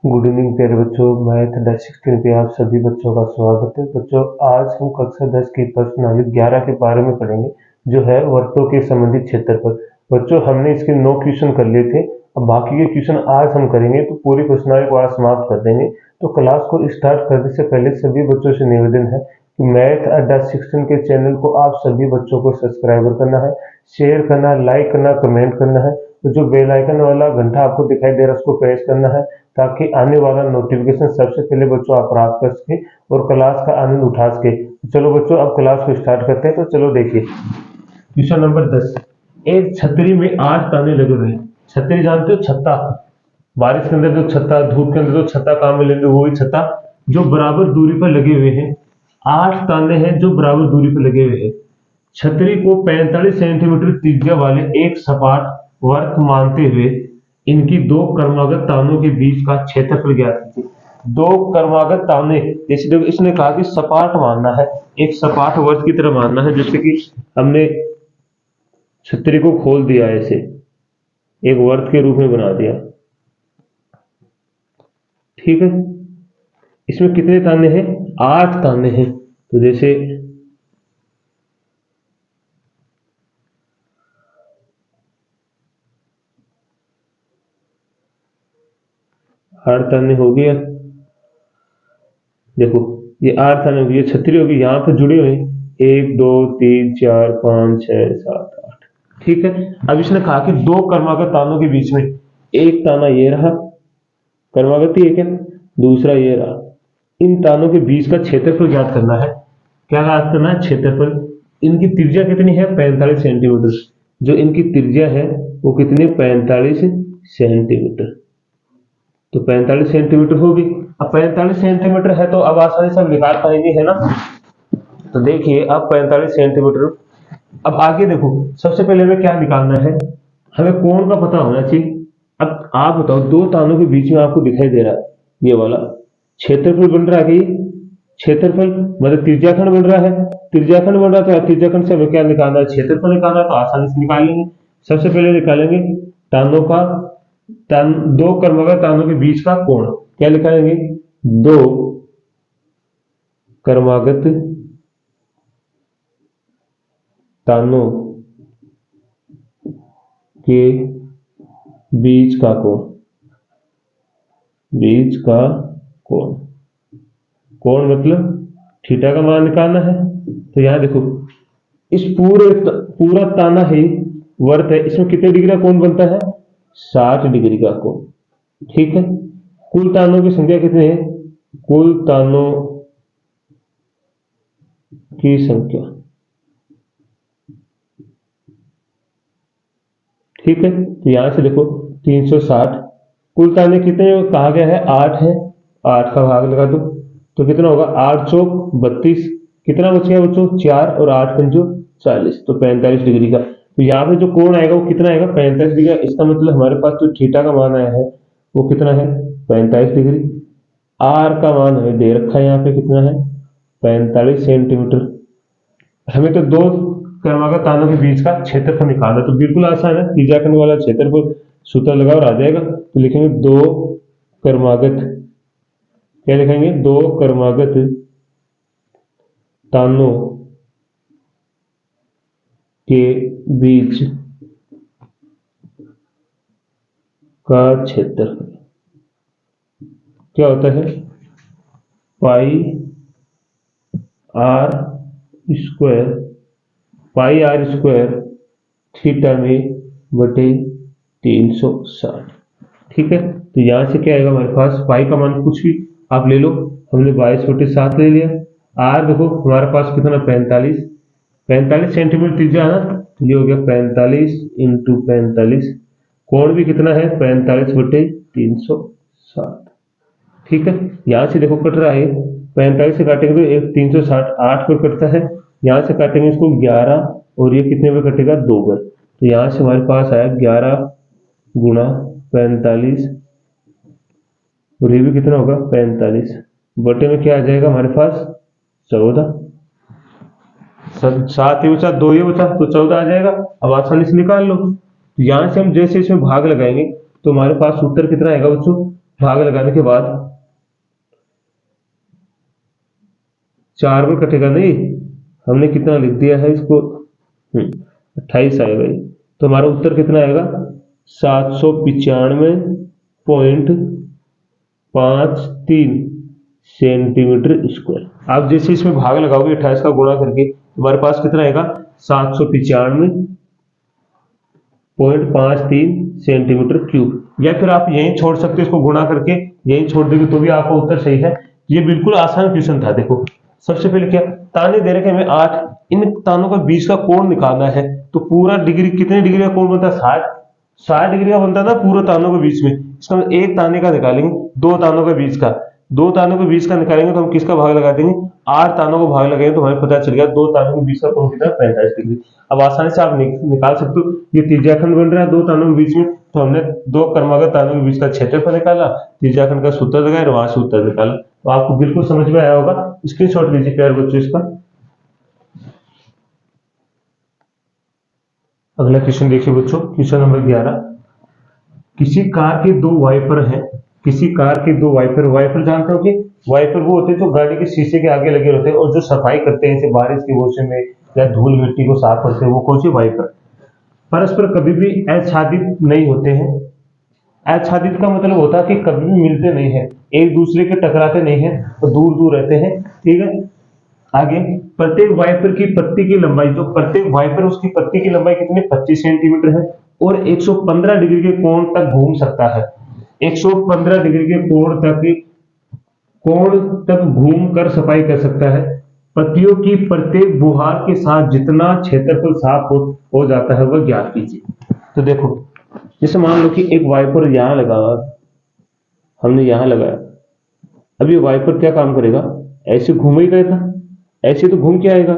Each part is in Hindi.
गुड इवनिंग प्यारे बच्चों। मैथ 16 पे आप सभी बच्चों का स्वागत है। बच्चों, आज हम कक्षा 10 की प्रश्नावली 11 के बारे में पढ़ेंगे, जो है वर्तों के संबंधित क्षेत्रफल। बच्चों, हमने इसके 9 क्वेश्चन कर लिए थे। अब बाकी के क्वेश्चन आज हम करेंगे, तो पूरी प्रश्नावली को आज समाप्त कर देंगे। तो क्लास को स्टार्ट करने से पहले सभी बच्चों से निवेदन है कि मैथ अड्डा 16 के चैनल को आप सभी बच्चों को सब्सक्राइबर करना है, शेयर करना, लाइक करना, कमेंट करना है। तो जो बेल आइकन वाला घंटा आपको दिखाई दे रहा है उसको प्रेस करना है, ताकि आने वाला नोटिफिकेशन सबसे पहले बच्चों आप प्राप्त कर सके और क्लास का आनंद उठा सके। चलो बच्चों, अब क्लास को स्टार्ट करते हैं। तो चलो देखिए क्वेश्चन नंबर 10। एक छतरी में 8 ताने लगे हुए हैं। छतरी जानते हो, छत्ता। बारिश के अंदर जो छत्ता, धूप के अंदर जो छत्ता काम में लेंगे, वही छत्ता जो बराबर दूरी पर लगे हुए हैं। 8 ताने हैं जो बराबर दूरी पर लगे हुए हैं। छतरी को 45 सेंटीमीटर त्रिज्या वाले एक सपाट वर्त मानते हुए इनकी दो क्रमागत तानों के बीच का क्षेत्रफल ज्ञात कीजिए। दो क्रमागत ताने, जैसे देखो इसने कहा कि सपाट मानना है, एक सपाट वर्त की तरह मानना है। जैसे कि हमने छतरी को खोल दिया, ऐसे एक वर्त के रूप में बना दिया, ठीक है। इसमें कितने ताने हैं? 8 ताने हैं। तो जैसे आठ ताने हो गया, देखो ये 8 ताने हो गए, छतरी होगी, यहाँ पे जुड़े हुए 1 2 3 4 5 6 7 8, ठीक है। अब इसने कहा कि दो क्रमागत तानों के बीच में एक ताना ये रहा, क्रमागत ही है क्या, दूसरा ये रहा। इन तानों के बीच का क्षेत्रफल ज्ञात करना है। क्या ज्ञात करना है? क्षेत्रफल। इनकी त्रिज्या कितनी है? 45 सेंटीमीटर। जो इनकी त्रिज्या है वो कितनी? 45 सेंटीमीटर। तो 45 सेंटीमीटर होगी। अब 45 सेंटीमीटर है तो अब आसानी से हम निकाल पाएंगे, है ना। तो देखिए अब 45 सेंटीमीटर। अब आगे देखो, सबसे पहले हमें क्या निकालना है? हमें कोण का पता होना चाहिए। अब आप बताओ, दो तानों के बीच में आपको दिखाई दे रहा है ये वाला क्षेत्रफल बन रहा है कि क्षेत्रफल मतलब त्रिज्याखंड बन रहा है। त्रिज्याखंड बन रहा है तो त्रिज्याखंड से हमें क्या निकालना है? क्षेत्रफल निकालना है। तो आसानी से निकाल लेंगे। सबसे पहले निकालेंगे तानों का दो क्रमागत तानों के बीच का कोण। क्या लिखाएंगे? दो क्रमागत तानों के बीच का कोण, बीच का कोण। कोण मतलब थीटा का मान निकालना है। तो यहां देखो, इस पूरा ताना है, वर्त है, इसमें कितने डिग्री का कोण बनता है? 60 डिग्री का कोण, ठीक है। कुल तानों की संख्या कितनी है? कुल तानों की संख्या, ठीक है। तो यहां से देखो 360। कुल ताने कितने कहा गया है? 8 है। 8 का भाग लगा दो तो कितना होगा? 8 चौक 32। कितना बच गया बच्चों? 4 और 8 पंजो 40, तो 45 डिग्री का। तो यहाँ पे जो कोण आएगा वो कितना आएगा? 45 डिग्री। इसका मतलब हमारे पास जो थीटा का मान आया है वो कितना है? 45 डिग्री। आर का मान हमें दे रखा है यहाँ पे, कितना है? 45 सेंटीमीटर। हमें तो दो क्रमागत तानों के बीच का क्षेत्रफल निकालना, तो बिल्कुल आसान है। त्रिज्याखंड वाला क्षेत्रफल सूत्र लगाओ और आ जाएगा। तो लिखेंगे दो क्रमागत, क्या लिखेंगे? दो क्रमागत तानों के बीच का क्षेत्रफल क्या होता है? Pi R square, pi R square theta में बटे 360, ठीक है। तो यहां से क्या आएगा हमारे पास? पाई का मान कुछ भी आप ले लो, हमने 22/7 ले लिया। आर देखो हमारे पास कितना? 45 सेंटीमीटर त्रिज्या है ना, तो ये हो गया 45 इंटू 45। कोण भी कितना है? 45/360, ठीक है। यहां से देखो कट रहा है, 45 से काटेंगे तो एक 360 8 पर कटता है। यहां से काटेंगे इसको 11, और ये कितने पर कटेगा? 2 पर। तो यहां से हमारे पास आया 11 गुणा 45, और ये भी कितना होगा? 45 बटे में क्या आ जाएगा हमारे पास? 14। 7 ही बचा, 2 ही बचा, तो 14 आ जाएगा। अब आसानी से निकाल लो। तो यहां से हम जैसे इसमें भाग लगाएंगे तो हमारे पास उत्तर कितना आएगा बच्चों? भाग लगाने के बाद 4 में कटेगा नहीं, हमने कितना लिख दिया है इसको, 28 आएगा ये। तो हमारा उत्तर कितना आएगा, 795.53 सेंटीमीटर स्क्वायर। आप जैसे इसमें भाग लगाओगे 28 का गुणा करके, तुम्हारे पास कितना आएगा, 795.53 सेंटीमीटर क्यूब। या फिर आप यहीं छोड़ सकते हो, इसको गुणा करके यहीं छोड़ देंगे तो भी आपका उत्तर सही है। ये बिल्कुल आसान क्वेश्चन था। देखो सबसे पहले क्या, ताने दे रखे हमें 8, इन तानों का बीच का कोण निकालना है। तो पूरा डिग्री, कितने डिग्री का कोण बनता है, 60 डिग्री का बनता है ना पूरा तानों के बीच में। इसका मतलब एक ताने का निकालेंगे, दो तानों के बीच का, दो तानों के बीच का निकालेंगे तो हम किसका भाग लगा देंगे, 8 तानों को भाग लगाएंगे तो हमें पता चल गया दो तानों के बीच का कोण कितना, 45 डिग्री। अब आसानी से आप निकाल सकते हो, ये त्रिज्याखंड बन रहा है दो तानों के बीच में, तो हमने दो क्रमागत तानों के बीच का क्षेत्रफल निकाला, त्रिज्याखंड का सूत्र लगाया और वहां से उत्तर निकाला। तो आपको बिल्कुल समझ में आया होगा। स्क्रीनशॉट लीजिए प्यारे बच्चों इसका। अगला क्वेश्चन देखिए बच्चों, क्वेश्चन नंबर 11। किसी कार के दो वाइपर हैं, किसी कार के दो वाइपर, वाइपर जानते हो कि वाइपर वो होते हैं जो गाड़ी के शीशे के आगे लगे होते हैं और जो सफाई करते हैं, जैसे बारिश के मौसम में या धूल मिट्टी को साफ करते हैं, वो कौन से वाइपर। परस्पर कभी भी आच्छादित नहीं होते हैं। आच्छादित का मतलब होता है कि कभी भी मिलते नहीं है, एक दूसरे के टकराते नहीं है और दूर दूर रहते हैं, ठीक है। आगे, प्रत्येक वाइपर की पत्ती की लंबाई, जो प्रत्येक वाइपर उसकी पत्ती की लंबाई कितनी, 25 सेंटीमीटर है और 115 डिग्री के कोण तक घूम सकता है। 115 डिग्री के कोण तक घूम कर सफाई कर सकता है। पत्तियों की प्रत्येक बुहार के साथ जितना क्षेत्रफल साफ हो जाता है वह ज्ञात कीजिए। तो देखो, जैसे मान लो कि एक वाइपर यहां लगा, हमने यहां लगाया, अब ये वाइपर क्या काम करेगा, ऐसे घूमेगा था, ऐसे तो घूम के आएगा,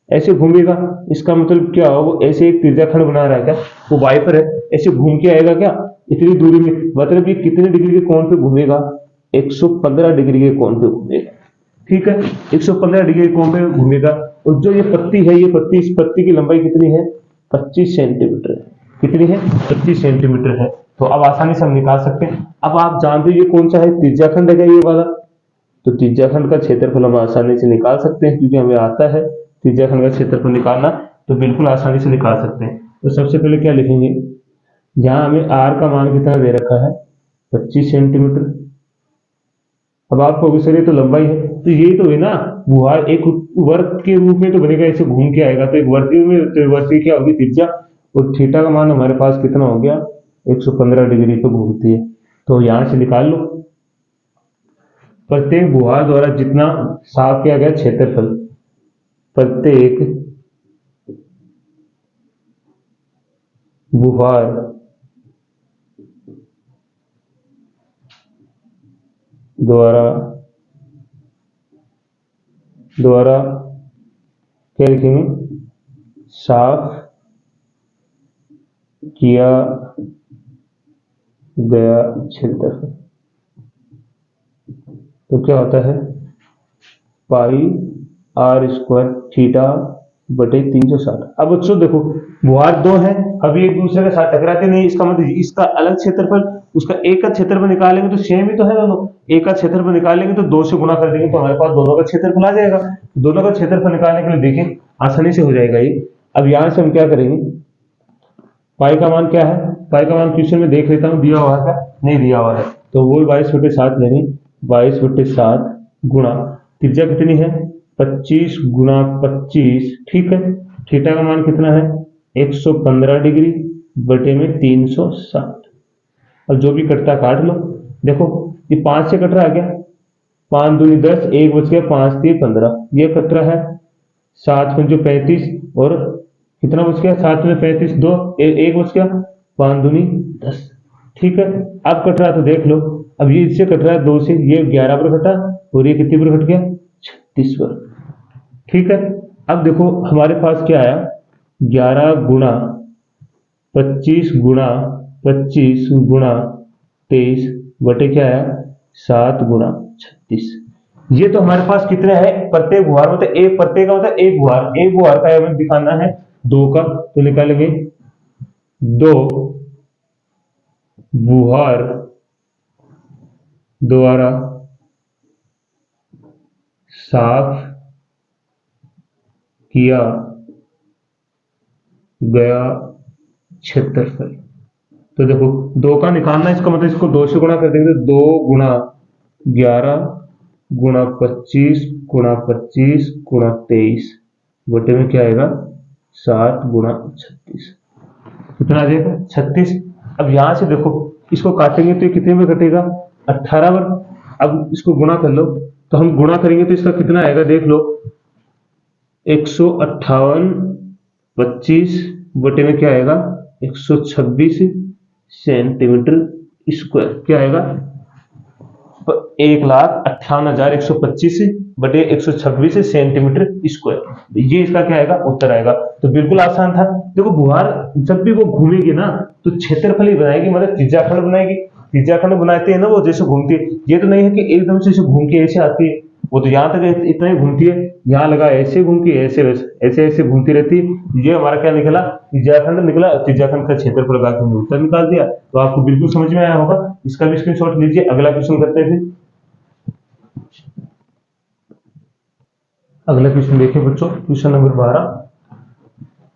ऐसे घूमेगा, इसका मतलब क्या हो, वो ऐसे एक त्रिज्याखंड बना रहा है क्या, वो वाइपर है, ऐसे घूम के आएगा क्या इतनी दूरी में, मतलब ये कितने डिग्री के कोण पे घूमेगा, 115 डिग्री के कोण पे घूमेगा, ठीक है। 115 डिग्री के कोण पे घूमेगा। और जो ये पत्ती है, ये पत्ती, इस पत्ती की लंबाई कितनी है, 25 सेंटीमीटर है। कितनी है, 25 सेंटीमीटर है। तो अब आसानी से हम निकाल सकते हैं। अब आप जानते हो ये कौन सा है, त्रिज्याखंड है क्या ये वाला, तो त्रिज्याखंड का क्षेत्रफल हम आसानी से निकाल सकते हैं, क्योंकि हमें आता है त्रिज्याखंड का क्षेत्रफल निकालना, तो बिल्कुल आसानी से निकाल सकते हैं। तो सबसे पहले क्या लिखेंगे, यहाँ हमें आर का मान कितना दे रखा है, 25 सेंटीमीटर। अब आपको अभी सर ये तो लंबाई है, तो यही तो है ना, बुहार एक वर्ग के रूप में तो बनेगा, ऐसे घूम के आएगा, तो एक वर्तीय में, तो वर्तीय क्या होगी, त्रिज्या, और थीटा का मान हमारे पास कितना हो गया, 115 डिग्री पे घूमती है। तो यहां से निकाल लो, प्रत्येक बुहार द्वारा जितना साफ किया गया क्षेत्रफल, प्रत्येक बुहार द्वारा क्या लिखेंगे, साफ किया गया क्षेत्रफल, तो क्या होता है, पाई आर स्क्वायर थीटा बटे 360। अब बच्चों देखो, बुहार दो है, कभी एक दूसरे के साथ टकराते नहीं, इसका मतलब इसका अलग क्षेत्रफल, उसका एक का क्षेत्रफल निकालेंगे तो सेम ही तो है दोनों, एक का क्षेत्रफल निकालेंगे तो 2 से गुणा कर देंगे तो हमारे पास दोनों का क्षेत्रफल आ जाएगा। दोनों का क्षेत्रफल निकालने के लिए देखें आसानी से हो जाएगा ये। अब यहां से हम क्या करेंगे, पाई का मान क्या है, पाई का मान क्वेश्चन में देख लेता हूं, दिया हुआ है, नहीं दिया हुआ है, तो वो 22/7 लेंगे, 22/7 गुणा त्रिज्या कितनी है, 25 गुणा 25, ठीक है। थीटा का मान कितना है, 115 डिग्री बटे में 360। अब जो भी कटता काट लो। देखो ये 5 से कट रहा है क्या, 5 दूनी 10, 1 बच गया, 5 3 15, ये कट रहा है, 7 5 35 और कितना बच गया, 7 में 35 2, 1 बच गया, 5 दूनी 10, ठीक है। अब कट रहा तो देख लो, अब ये इससे कट रहा है 2 से, ये 11 पर कटा और ये कितने पर कट गया, 36 पर, ठीक है। अब देखो हमारे पास क्या आया, 11 गुणा 25 गुणा 25 गुणा 23 बटे क्या आया, 7 गुणा 36। ये तो हमारे पास कितने हैं, प्रत्येक बुहार मतलब एक, प्रत्येक का मतलब एक बुहार, एक बुहार का हमें दिखाना है 2 का, तो निकालेंगे 2 बुहार द्वारा साफ किया गया क्षेत्रफल। तो देखो 2 का निकालना, इसका मतलब इसको 2 से गुणा कर देंगे तो 2 गुणा 11 गुणा 25 गुणा 25 गुणा 23 बटे में क्या आएगा 7 गुणा 36। कितना आ जाएगा 36। अब यहां से देखो इसको काटेंगे तो ये कितने में कटेगा 18 बार। अब इसको गुणा कर लो, तो हम गुणा करेंगे तो इसका कितना आएगा देख लो 158 25 बटे में क्या आएगा 126 सेंटीमीटर स्क्वायर। क्या आएगा 1,58,125 बटे 126 सेंटीमीटर स्क्वायर। ये इसका क्या आएगा उत्तर आएगा। तो बिल्कुल आसान था। देखो गुहार जब भी वो घूमेगी ना तो क्षेत्रफल ही बनाएगी, मतलब त्रिज्याखंड बनाएगी। त्रिज्याखंड बनाते हैं ना वो जैसे घूमती है। ये तो नहीं है कि एकदम से घूम के ऐसे आती है, वो तो यहाँ तक इतना ही घूमती है, यहाँ लगा ऐसे घूमती है, ऐसे ऐसे ऐसे घूमती रहती है। ये हमारा क्या निकला त्रिज्याखंड निकला। त्रिज्याखंड का क्षेत्रफल लगा के हमने उत्तर निकाल दिया। तो आपको बिल्कुल समझ में आया होगा। इसका भी स्क्रीनशॉट लीजिए। अगला क्वेश्चन करते हैं फिर। अगला क्वेश्चन देखिए बच्चों, क्वेश्चन नंबर 12।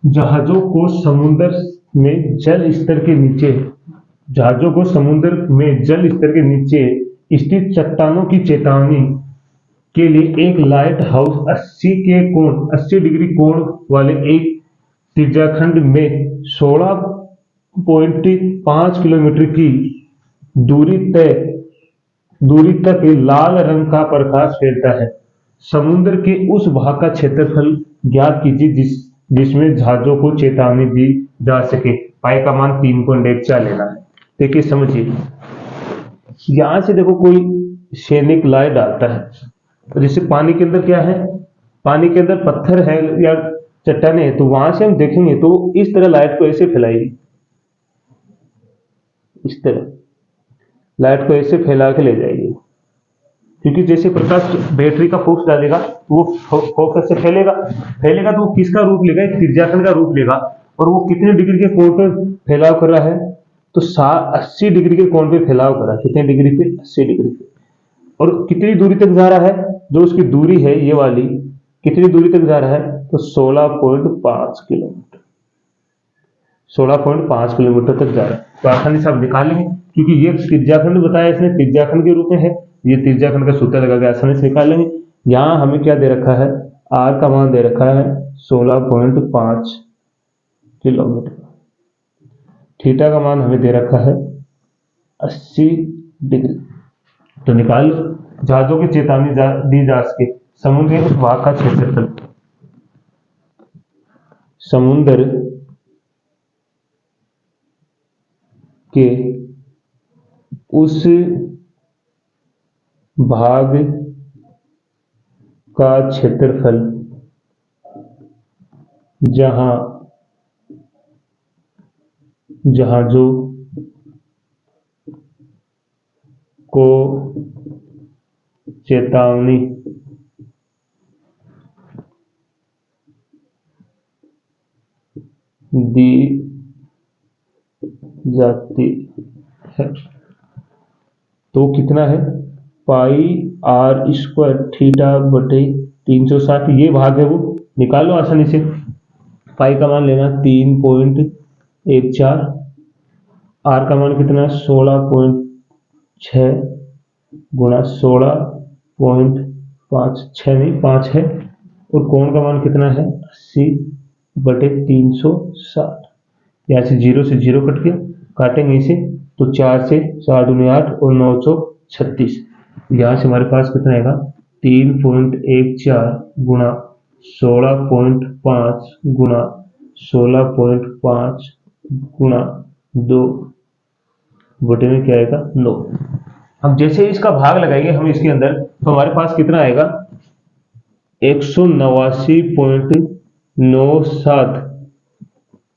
जहाजों को समुद्र में जल स्तर के नीचे जहाजों को समुद्र में जल स्तर के नीचे स्थित चट्टानों की चेतावनी के लिए एक लाइट हाउस 80 डिग्री कोण वाले एक त्रिज्याखंड में 16.5 किलोमीटर की दूरी तक लाल रंग का प्रकाश फैलता है। समुद्र के उस भाग का क्षेत्रफल ज्ञात कीजिए जिसमें जहाजों को चेतावनी दी जा सके। पाई का मान 3.14 लेना है। देखिए समझिए, यहां से देखो कोई सैनिक लाइट डालता है, तो जैसे पानी के अंदर क्या है, पानी के अंदर पत्थर है या चट्टाने है, तो वहां से हम देखेंगे तो इस तरह लाइट को ऐसे फैलाएगी, इस तरह लाइट को ऐसे फैला के ले जाएगी। क्योंकि जैसे प्रकाश बैटरी का फोकस डालेगा तो वो फोकस से फैलेगा तो वो किसका रूप लेगा, एक त्रिज्याखंड का रूप लेगा। और वो कितने डिग्री के कोण पर फैलाव कर रहा है, तो 80 डिग्री के कोण पे फैलाव कर रहा है। कितने डिग्री पे 80 डिग्री पे। और कितनी दूरी तक जा रहा है, जो उसकी दूरी है ये वाली, कितनी दूरी तक जा रहा है, तो 16.5 किलोमीटर 16.5 किलोमीटर तक जा रहा है। तो आसानी से आप निकाल लेंगे, क्योंकि ये त्रिज्याखंड बताया इसने, त्रिज्याखंड के रूप में है, ये त्रिज्याखंड का सूत्र लगा के आसानी से निकाल लेंगे। यहाँ हमें क्या दे रखा है, आर का मान दे रखा है 16.5 किलोमीटर, थीटा का मान हमें दे रखा है 80 डिग्री। तो निकाल जहाजों की चेतावनी दी जा सके। समुद्र के उस भाग का क्षेत्रफल, समुद्र के उस भाग का क्षेत्रफल जहाजों को चेतावनी दी जाती है, तो कितना है पाई आर स्क्वायर थीटा बटे 360। ये भाग है वो निकालो आसानी से। पाई का मान लेना 3.14, आर का मान कितना है 16.6 गुणा 16.5, 6 नहीं 5 है, और कोण का मान कितना है 80 बटे 360। यहाँ से 0 से 0 कट गया, काटेंगे इसे तो 4 से 4 दूनी 8 और 9 चौक 36। यहाँ से हमारे पास कितना आएगा 3.14 गुणा 16.5 गुणा 16.5 गुणा 2 बटे में क्या आएगा 9। हम जैसे इसका भाग लगाएंगे हम इसके अंदर, तो हमारे पास कितना आएगा 189.97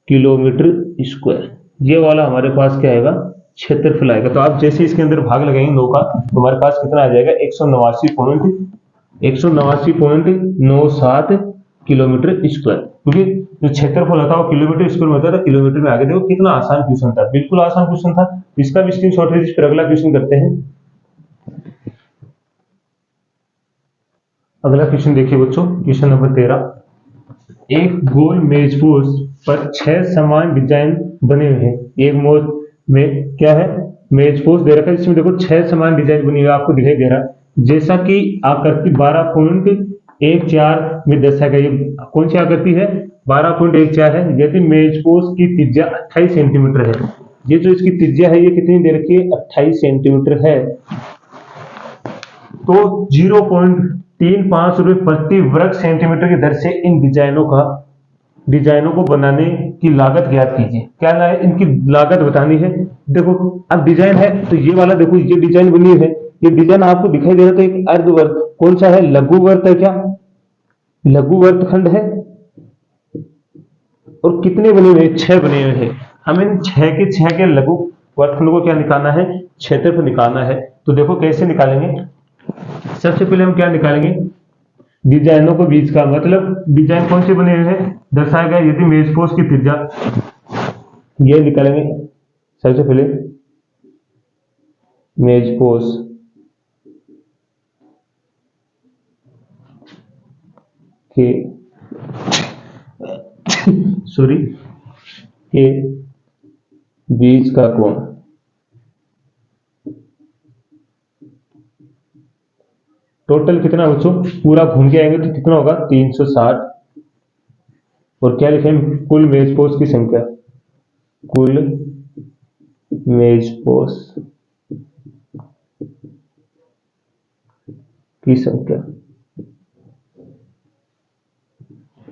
किलोमीटर स्क्वायर। ये वाला हमारे पास क्या आएगा क्षेत्रफल आएगा। तो आप जैसे इसके अंदर भाग लगाएंगे 9 का, तो हमारे पास कितना आ जाएगा 189.97 किलोमीटर स्क्वायर। क्योंकि जो क्षेत्रफल होता है वो किलोमीटर स्क्वायर में होता है, तो किलोमीटर में आगे देखो कितना आसान क्वेश्चन था, बिल्कुल आसान क्वेश्चन था। इसका भी स्क्रीनशॉट लीजिए, फिर अगला क्वेश्चन करते हैं। अगला क्वेश्चन देखिए बच्चों, क्वेश्चन नंबर 13। एक गोल मेजपोश पर 6 समान डिजाइन बने हुए हैं। एक मोज में क्या है, मेजपोश दे रखा है, इसमें देखो 6 समान डिजाइन बनी हुई है, आपको दिखाई दे रहा है। जैसा कि आकृति 12.14 में दर्शाया गया, ये कौन सी आकृति है, 12.14 है। यदि मेजपोश की त्रिज्या 28 सेंटीमीटर है, ये जो इसकी त्रिज्या है ये कितनी दे रखी है, 28 सेंटीमीटर है, तो 0.35 रुपए प्रति वर्ग सेंटीमीटर की दर से इन डिजाइनों को बनाने की लागत ज्ञात कीजिए। क्या है, इनकी लागत बतानी है। देखो अब डिजाइन है तो ये वाला देखो, ये डिजाइन बनी है, ये डिजाइन आपको दिखाई दे रहा है, तो एक अर्धवर्त कौन सा है, लघुवर्त है, क्या लघुवर्त खंड है। और कितने बने हुए, 6 बने हुए हैं। हमें 6 के लघु वर्तखंड को क्या निकालना है, क्षेत्रफल निकालना है। तो देखो कैसे निकालेंगे, सबसे पहले हम क्या निकालेंगे, डिजाइनों को बीच का, मतलब डिजाइन कौन से बने हुए हैं दर्शाया गया। यदि मेजपोश की त्रिज्या, ये निकालेंगे सबसे पहले, मेजपोश के सॉरी के बीच का कोण, टोटल कितना बच्चों, पूरा घूम के आएंगे तो कितना होगा, 360। और क्या लिखेंगे, कुल मेजपोश की संख्या, कुल मेजपोश की संख्या।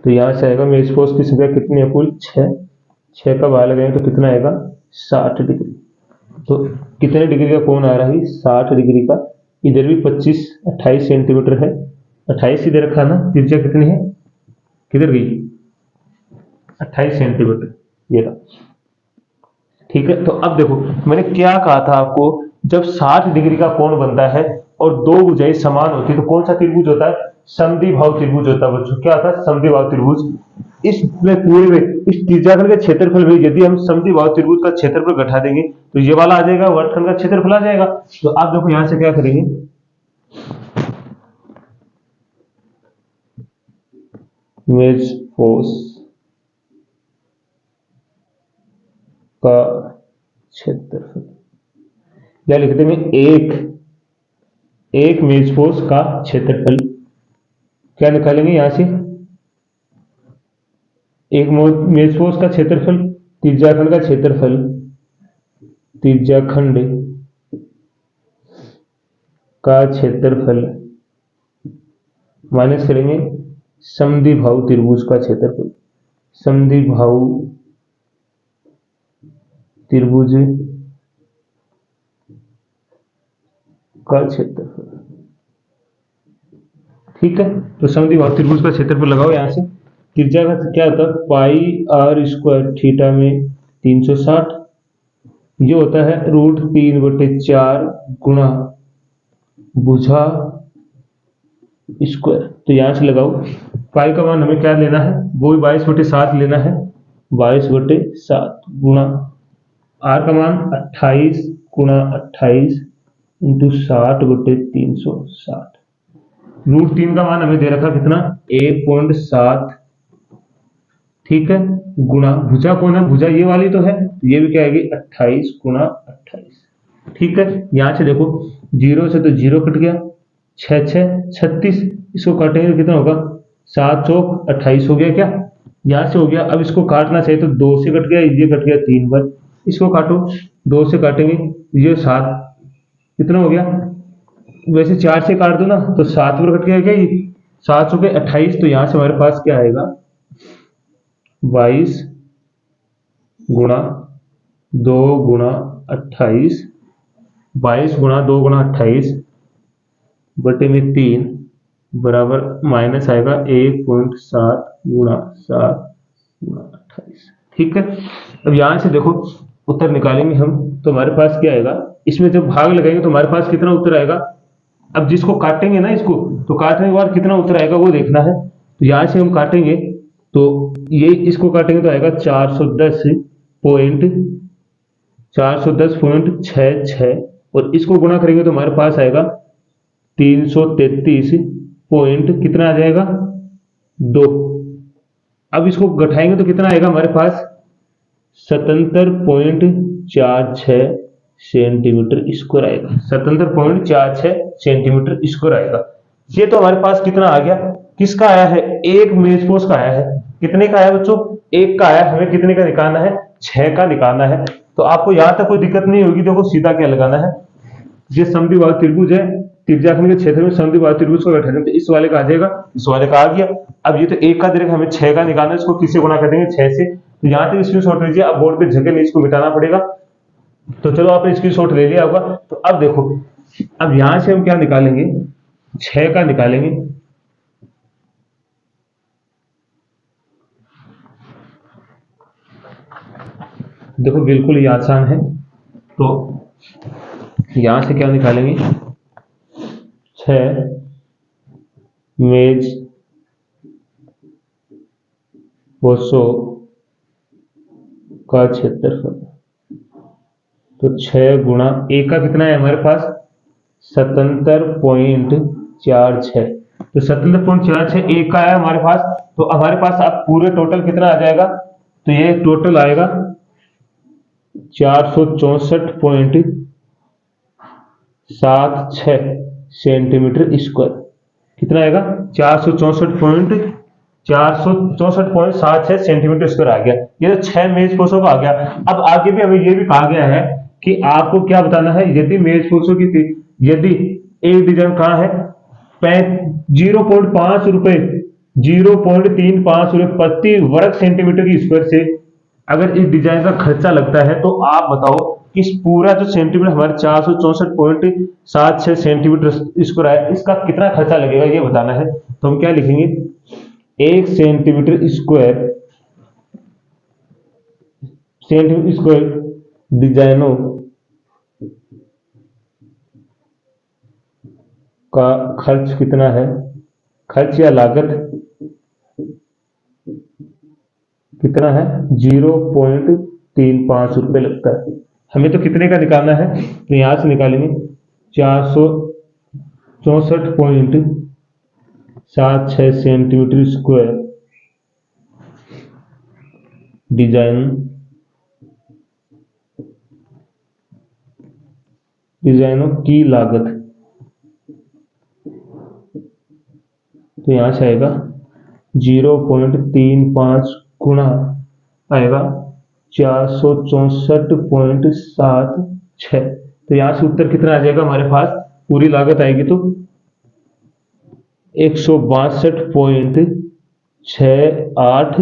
तो यहां से आएगा मेजपोश की संख्या कितनी है, कुल 6 का भाग लगाएंगे तो कितना आएगा, 60 डिग्री। तो कितने डिग्री का कोण आ रहा है, 60 डिग्री का। इधर भी 28 सेंटीमीटर है, 28 इधर रखा ना, त्रिज्या कितनी है, किधर गई, 28 सेंटीमीटर, ये रहा। ठीक है, तो अब देखो मैंने क्या कहा था आपको, जब 60 डिग्री का कोण बनता है और दो भुजाएं समान होती है तो कौन सा त्रिभुज होता है, समद्विबाहु त्रिभुज होता है बच्चों। क्या होता है, समद्विबाहु त्रिभुज। इसमें पूरे में इस त्रिज्याखंड के क्षेत्रफल में यदि हम समद्विबाहु त्रिभुज का क्षेत्रफल घटा देंगे तो ये वाला आ जाएगा, वर्तखंड का क्षेत्रफल आ जाएगा। तो आप देखो यहां से क्या करेंगे, मेजपोश का क्षेत्रफल, या लिखते हैं एक मेजपोश का क्षेत्रफल। क्या निकालेंगे यहां से, एक मेजपोश का क्षेत्रफल, त्रिज्याखंड का क्षेत्रफल, त्रिज्याखंड का क्षेत्रफल माइनस करेंगे समद्विबाहु त्रिभुज का क्षेत्रफल, समद्विबाहु त्रिभुज का क्षेत्रफल। ठीक है, तो समद्विबाहु त्रिभुज का क्षेत्रफल लगाओ यहां से। त्रिज्या का क्या होता है, पाई आर स्क्वायर थीटा में 360, ये होता है √3/4 गुणा भुजा स्क्वायर। तो यहां से लगाओ, पाई का मान हमें क्या लेना है, वो भी 22/7 लेना है, 22/7 गुणा आर का मान 28 गुणा 28 इंटू 60/360। √3 का मान हमें दे रखा कितना, 1.7। ठीक है, गुणा भुजा कौन है, भुजा ये वाली तो है, ये भी क्या आएगी, 28 गुणा 28। ठीक है, यहां से देखो 0 से तो 0 कट गया, 6 6 36, इसको काटेंगे तो कितना होगा, 7 चौक 28 हो गया। क्या यहां से हो गया, अब इसको काटना चाहिए तो 2 से कट गया, ये कट गया 3 बार, इसको काटो, 2 से काटेंगे ये 7, कितना हो गया, वैसे 4 से काट दो ना तो 7 बार कट गया, क्या 7 चौके 28। तो यहां से हमारे पास क्या आएगा, 22 गुणा 2 गुणा 28, 22 गुणा 2 गुणा 28 बटे में 3 बराबर माइनस आएगा 1.7 गुणा 7 गुणा 28। ठीक है, अब यहां से देखो उत्तर निकालेंगे हम, तो हमारे पास क्या आएगा, इसमें जब भाग लगाएंगे तो हमारे पास कितना उत्तर आएगा। अब जिसको काटेंगे ना इसको, तो काटने के बाद कितना उत्तर आएगा वो देखना है। तो यहां से हम काटेंगे तो ये इसको काटेंगे तो आएगा 410.66, और इसको गुणा करेंगे तो हमारे पास आएगा 333 पॉइंट कितना आ जाएगा 2। अब इसको घटाएंगे तो कितना आएगा हमारे पास 77.46 सेंटीमीटर स्क्वायर आएगा। 77.46 सेंटीमीटर स्क्वायर आएगा। ये तो हमारे पास कितना आ गया, किसका आया है, एक मेज पोस्ट का आया है। कितने का आया बच्चों, एक का आया। हमें कितने का निकालना है, 6 का निकालना है। तो आपको यहां तक कोई दिक्कत नहीं होगी। देखो सीधा क्या लगाना है, ये समद्विबाहु त्रिभुज है, त्रिज्याखंड के क्षेत्र में समद्विबाहु त्रिभुज को बैठा तो इस वाले का आ जाएगा, इस वाले का आ गया। अब ये तो एक का दे रखा, हमें 6 का निकालना है, इसको किससे गुणा कर देंगे, 6 से। तो यहां तक स्क्रीनशॉट लीजिए। अब बोर्ड पे जगह नहीं, इसको मिटाना पड़ेगा। तो चलो आपने स्क्रीनशॉट ले लिया होगा। तो अब देखो, अब यहां से हम क्या निकालेंगे, 6 का निकालेंगे। देखो बिल्कुल ये आसान है। तो यहां से क्या निकालेंगे, 6 मेज पोस्टों का क्षेत्रफल। तो 6 गुणा एक का कितना है हमारे पास 77.46। तो 77.46 एक का है हमारे पास। तो हमारे पास अब पूरे टोटल कितना आ जाएगा, तो ये टोटल आएगा 464.76 सेंटीमीटर स्क्वायर। कितना आएगा, 464.76 सेंटीमीटर स्क्वायर आ गया। ये तो 6 मेज पोस्टों का आ गया। अब आगे भी हमें ये भी कहा गया है कि आपको क्या बताना है, यदि मेज पोस्टों की यदि एक डिजाइन कहाँ है 0.5 रुपए 0.35 रुपए प्रति वर्ग सेंटीमीटर की स्क्वायर से अगर इस डिजाइन का खर्चा लगता है, तो आप बताओ इस पूरा जो सेंटीमीटर हमारे 464.76 सेंटीमीटर स्क्वायर है, इसका कितना खर्चा लगेगा ये बताना है। तो हम क्या लिखेंगे, 1 सेंटीमीटर स्क्वायर डिजाइनों का खर्च कितना है, खर्च या लागत कितना है 0.35 रुपए लगता है। हमें तो कितने का निकालना है, तो यहां से निकालेंगे 464.76 सेंटीमीटर स्क्वायर डिजाइनों की लागत। तो यहां से आएगा 0.35 गुणा आएगा 464.76। तो यहां से उत्तर कितना आ जाएगा हमारे पास, पूरी लागत आएगी तो 162.68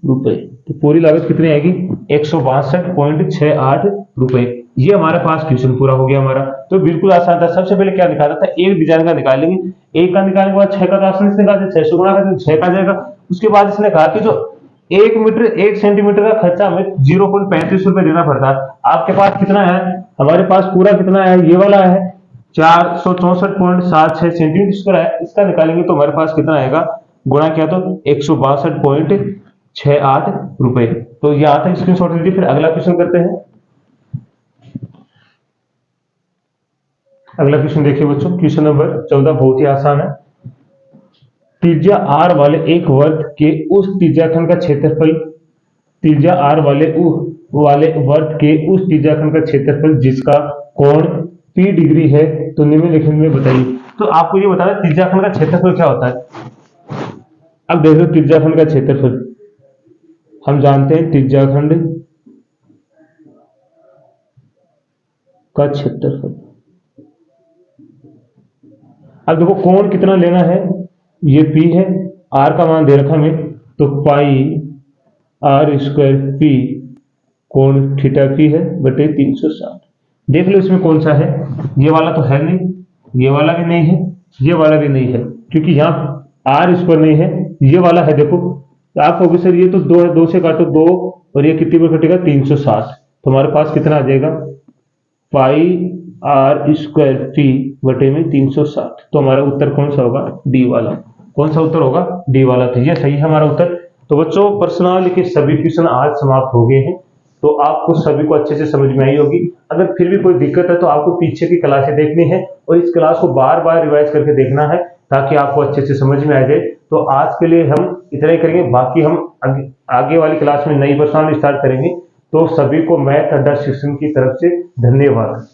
रुपए। तो पूरी लागत कितनी आएगी 162.68 रुपए। ये हमारे पास क्वेश्चन पूरा हो गया हमारा। तो बिल्कुल आसान था। सबसे पहले क्या निकाला था, एक डिजाइन का निकालेंगे। एक का निकालने के बाद 6 का तो आसान से निकालते, 6 से गुणा करते 6 का जाएगा। उसके बाद इसने कहा कि जो 1 सेंटीमीटर का खर्चा हमें 0.35 रुपए देना पड़ता है। आपके पास कितना है, हमारे पास पूरा कितना है, ये वाला है 464.76 सेंटीमीटर स्क्वायर है। इसका निकालेंगे तो हमारे पास कितना आएगा, गुणा किया तो 162.68 रुपए। तो यहां तक स्क्रीनशॉट लीजिए। फिर अगला क्वेश्चन करते हैं। अगला क्वेश्चन देखिए बच्चों, क्वेश्चन नंबर 14 बहुत ही आसान है। त्रिज्या r वाले एक वर्ग के उस त्रिज्याखंड का क्षेत्रफल, त्रिज्या r वाले वर्ग के उस त्रिज्याखंड का क्षेत्रफल जिसका कोण p डिग्री है, तो निम्नलिखित में बताइए। तो आपको ये बताना त्रिज्याखंड का क्षेत्रफल क्या होता है। अब देखो त्रिज्याखंड का क्षेत्रफल हम जानते हैं, त्रिज्याखंड का क्षेत्रफल। अब देखो कोण कितना लेना है, ये p है, r का मान दे रखा हमें, तो पाई r स्क्वायर p कोण थीटा p है बटे 360। देख लो इसमें कौन सा है, ये वाला तो है नहीं, ये वाला भी नहीं है, ये वाला भी नहीं है, क्योंकि यहाँ r स्क्वायर नहीं है, ये वाला है। देखो तो आप कहोगे सर ये तो 2 है, 2 से काटो 2 और ये कितनी पर कटेगा 360। तो हमारे पास कितना आ जाएगा, पाई r स्क्वायर p बटे में 360। तो हमारा उत्तर कौन सा होगा, डी वाला। कौन सा उत्तर होगा, डी वाला। तो ये सही है हमारा उत्तर। तो बच्चों प्रश्नावली के सभी क्वेश्चन आज समाप्त हो गए हैं। तो आपको सभी को अच्छे से समझ में आई होगी। अगर फिर भी कोई दिक्कत है तो आपको पीछे की क्लासें देखनी है और इस क्लास को बार बार रिवाइज करके देखना है, ताकि आपको अच्छे से समझ में आ जाए। तो आज के लिए हम इतना ही करेंगे, बाकी हम आगे वाली क्लास में नई प्रश्नावली स्टार्ट करेंगे। तो सभी को मैथ अड्डा शिक्षण की तरफ से धन्यवाद।